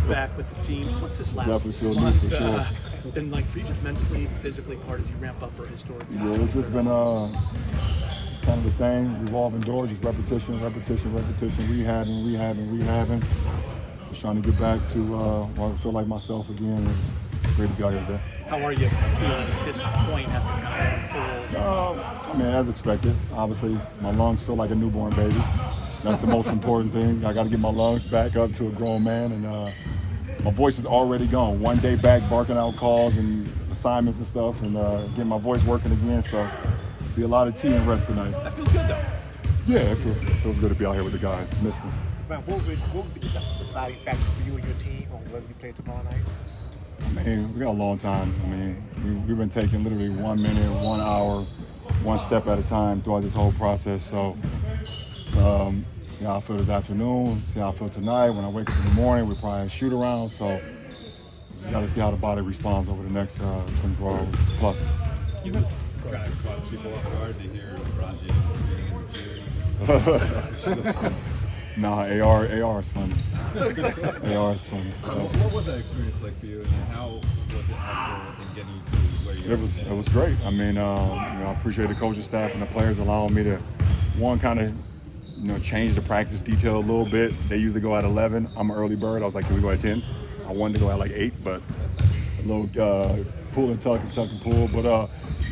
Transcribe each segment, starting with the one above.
back with the team. What's this last Definitely feel new month for sure. been like for you, just mentally, physically, part as you ramp up for a historic time? Yeah, it's just been kind of the same revolving door, just repetition, rehabbing. Just trying to get back to where I feel like myself again. It's great to be out here today. How are you feeling at this point after kind of going full? I mean, as expected. Obviously, my lungs feel like a newborn baby. That's the most important thing. I got to get my lungs back up to a grown man, and my voice is already gone. One day back, barking out calls and assignments and stuff, and getting my voice working again. So, be a lot of tea and rest tonight. That feels good though. Yeah, it feels good to be out here with the guys. Miss them. Man, what would be the deciding factor for you and your team on whether you play tomorrow night? I mean, we got a long time. I mean, we've been taking literally 1 minute, 1 hour, one step at a time throughout this whole process. So, see how I feel this afternoon, see how I feel tonight. When I wake up in the morning, we probably shoot around. So, just got to see how the body responds over the next 24 hours plus. You kind of caught people off guard to hear LeBron James being in the jury. Nah, AR is funny. AR is funny. What was that experience like for you, and how was it helpful in getting you to where you are? It was great. I mean, I appreciate the coaching staff and the players allowing me to, kind of, change the practice detail a little bit. They usually go at 11. I'm an early bird. I was like, can we go at 10? I wanted to go at like 8, but a little pull and tuck and pull. But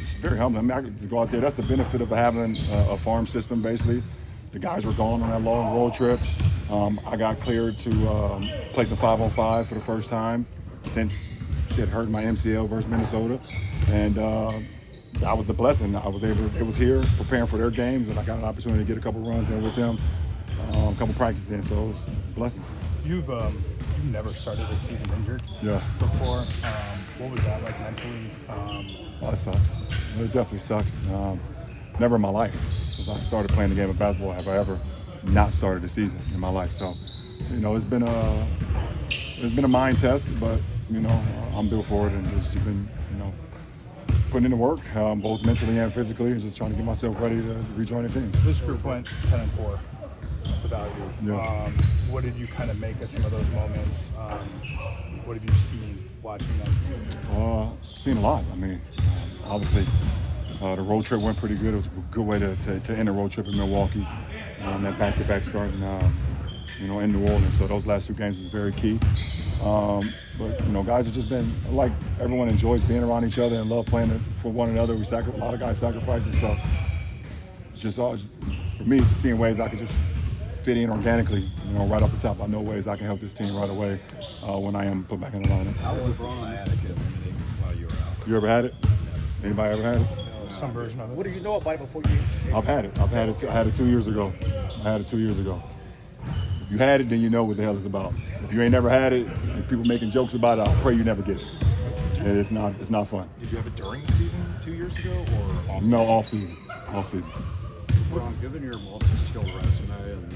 it's very humbling. I mean, I could just go out there. That's the benefit of having a farm system, basically. The guys were gone on that long road trip. I got cleared to play some 5-on-5 for the first time since shit hurt my MCL versus Minnesota. And that was a blessing. It was here preparing for their games, and I got an opportunity to get a couple runs in with them, a couple practices in, so it was a blessing. You've never started a season injured before. What was that like mentally? Well, it sucks. It definitely sucks. Never in my life, since I started playing the game of basketball, have I ever not started a season in my life. So, it's been a mind test, but I'm built for it, and it's just been putting in the work, both mentally and physically, and just trying to get myself ready to rejoin the team. This group went 10-4 without you. Yeah. What did you kind of make of some of those moments? What have you seen watching them? Seen a lot. I mean, obviously. The road trip went pretty good. It was a good way to end a road trip in Milwaukee. That back-to-back start in New Orleans. So those last 2 games was very key. But guys have just been like everyone enjoys being around each other and love playing for one another. A lot of guys sacrificing. So it's just for me, just seeing ways I could just fit in organically. Right off the top, I know ways I can help this team right away when I am put back in the lineup. How was LeBron while you were out? You ever had it? Anybody ever had it? Some version of it. What do you know about it before you? I've had it. I had it 2 years ago. If you had it, then you know what the hell it's about. If you ain't never had it, and people making jokes about it, I pray you never get it. And it's not fun. Did you have it during the season 2 years ago, or off season? No, off season. LeBron, given your multi-skill resume and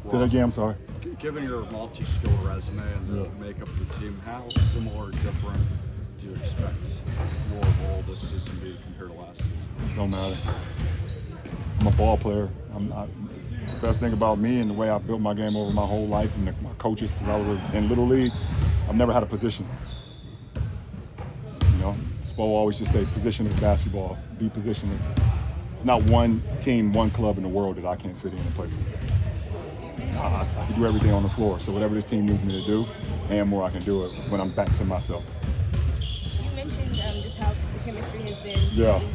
Say that again, I'm sorry. given your multi-skill resume and the makeup of the team, how similar or different do you expect your role this season to be compared to last season? Don't matter. I'm a ball player. I'm not. The best thing about me and the way I built my game over my whole life and my coaches since I was in Little League, I've never had a position. Spo always just say position is basketball. Be positionless. It's not one team, one club in the world that I can't fit in and play for. I can do everything on the floor. So whatever this team needs me to do, and more, I can do it when I'm back to myself. You mentioned just how the chemistry has been,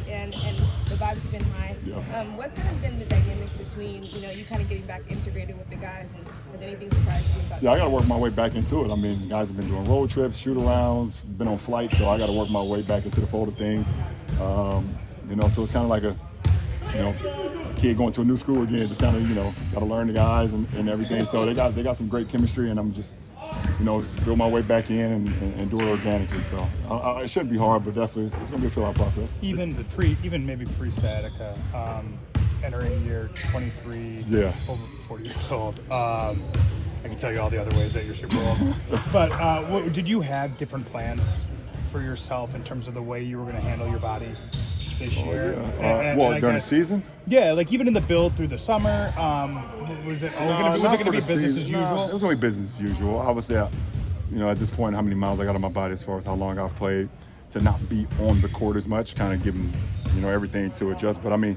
and the vibes have been high. Yeah. What's kind of been the dynamic between you kind of getting back integrated with the guys, and has anything surprised you about? Yeah, I got to work my way back into it. I mean, the guys have been doing road trips, shoot-arounds, been on flights, so I got to work my way back into the fold of things. So it's kind of like a kid going to a new school again. Just kind of got to learn the guys and everything. So they got some great chemistry, and I'm just build my way back in and do it organically. So it shouldn't be hard, but definitely it's going to be a fill-out process. Even maybe pre-Sciatica, entering year 23, over 40 years old. I can tell you all the other ways that you're Super Bowl. But did you have different plans for yourself in terms of the way you were going to handle your body this year. Well, during the season? Yeah, like even in the build through the summer, was it going to be business as usual? It was going to be business as usual. Obviously, at this point, how many miles I got on my body as far as how long I've played, to not be on the court as much, kind of giving, everything to adjust. But I mean,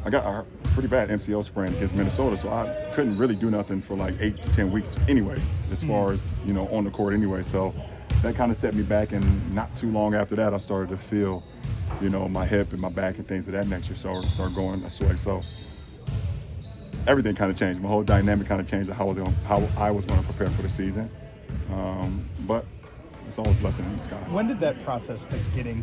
I got a pretty bad MCL sprain against Minnesota, so I couldn't really do nothing for like 8 to 10 weeks anyways, as far as, on the court anyway. So that kind of set me back, and not too long after that, I started to feel, my hip and my back and things of that nature. So I started going this way. So everything kind of changed. My whole dynamic kind of changed how I was going to prepare for the season. But it's all a blessing in disguise. When did that process to getting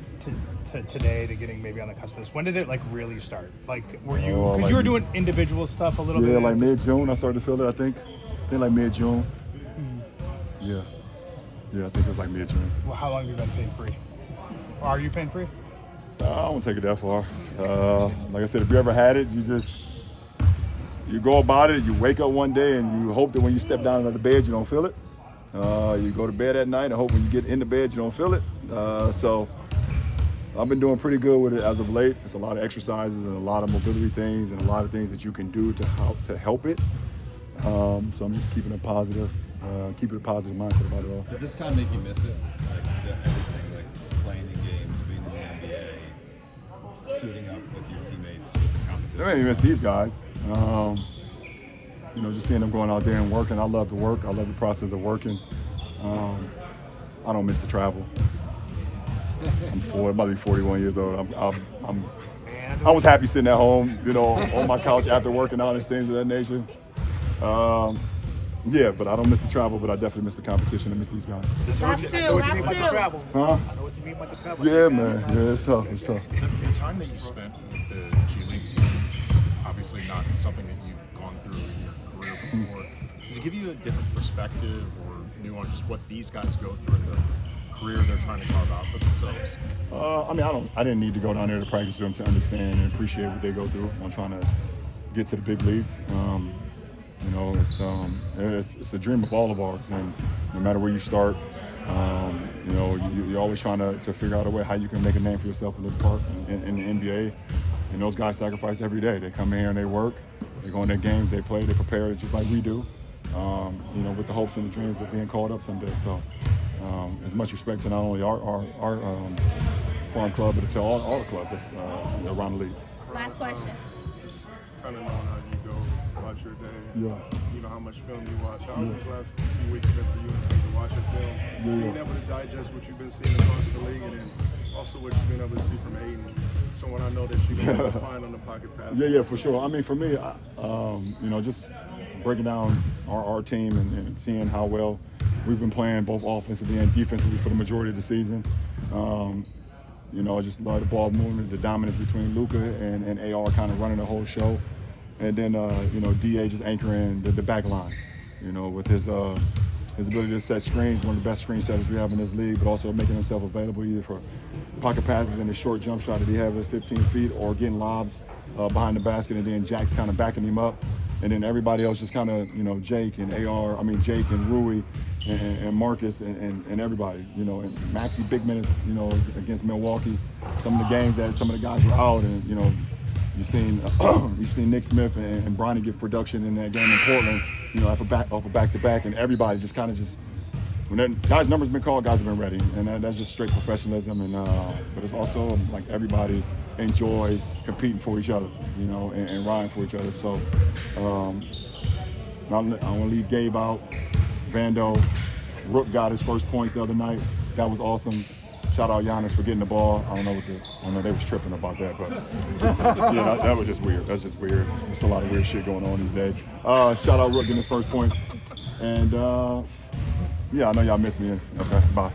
to today, to getting maybe on the cusp of this, when did it like really start? Like, were you, because you were doing individual stuff a little bit? Yeah, like mid-June I started to feel it, I think like mid-June. Yeah, I think it was like mid-June. Well, how long have you been pain-free? Or are you pain-free? I won't take it that far. Like I said, if you ever had it, you go about it, you wake up one day and you hope that when you step down into the bed, you don't feel it. You go to bed at night and hope when you get in the bed, you don't feel it. So I've been doing pretty good with it as of late. It's a lot of exercises and a lot of mobility things and a lot of things that you can do to help it. So I'm just keeping a positive mindset about it all. Did this time make you miss it? Like everything, like playing in games, being in the NBA, suiting up with your teammates, with the competition? It made me miss these guys. Just seeing them going out there and working. I love the work. I love the process of working. I don't miss the travel. I'm about to be 41 years old. I was happy sitting at home, on my couch after working out and things of that nature. Yeah, but I don't miss the travel, but I definitely miss the competition. I miss these guys. Have to. Huh? I know what you mean about the travel. Yeah, man. Yeah, it's tough. The time that you spent with the G League team is obviously not something that you've gone through in your career before. Does it give you a different perspective or new on just what these guys go through in the career they're trying to carve out for themselves? I didn't need to go down there to practice with them to understand and appreciate what they go through on trying to get to the big leagues. It's a dream of all of ours, and no matter where you start, you're always trying to figure out a way how you can make a name for yourself in this part in the NBA. And those guys sacrifice every day. They come in here and they work. They go in their games, they play, they prepare just like we do. With the hopes and the dreams of being called up someday. So, as much respect to not only our farm club, but to all the clubs that's around the league. Last question. Kind of knowing how you go about your day. Yeah. You know how much film you watch. How has this last few weeks been for you in terms of watching film? Being able to digest what you've been seeing across the league, and then also what you've been able to see from Aiden, someone I know that you've been able to find on the pocket pass. Yeah, for sure. I mean, for me, just breaking down our team and seeing how well we've been playing both offensively and defensively for the majority of the season. I just love the ball movement, the dominance between Luka and AR kind of running the whole show. And then, DA just anchoring the back line, with his ability to set screens, one of the best screen setters we have in this league, but also making himself available either for pocket passes and the short jump shot that he has at 15 feet or getting lobs behind the basket, and then Jack's kind of backing him up. And then everybody else just kind of, Jake and Rui and Marcus and everybody, and Maxey big minutes, against Milwaukee. Some of the games that some of the guys were out, and, you've seen Nick Smith and Bronny get production in that game in Portland, off a back-to-back, and everybody just when that guys' numbers been called, guys have been ready, and that's just straight professionalism. And but it's also like everybody enjoy competing for each other, and riding for each other. So I want to leave Gabe out. Vando, Rook got his first points the other night. That was awesome. Shout out Giannis for getting the ball. I don't know they was tripping about that, but yeah, that was just weird. That's just weird. There's a lot of weird shit going on these days. Shout out Rook getting his first points. And I know y'all miss me. Okay, bye.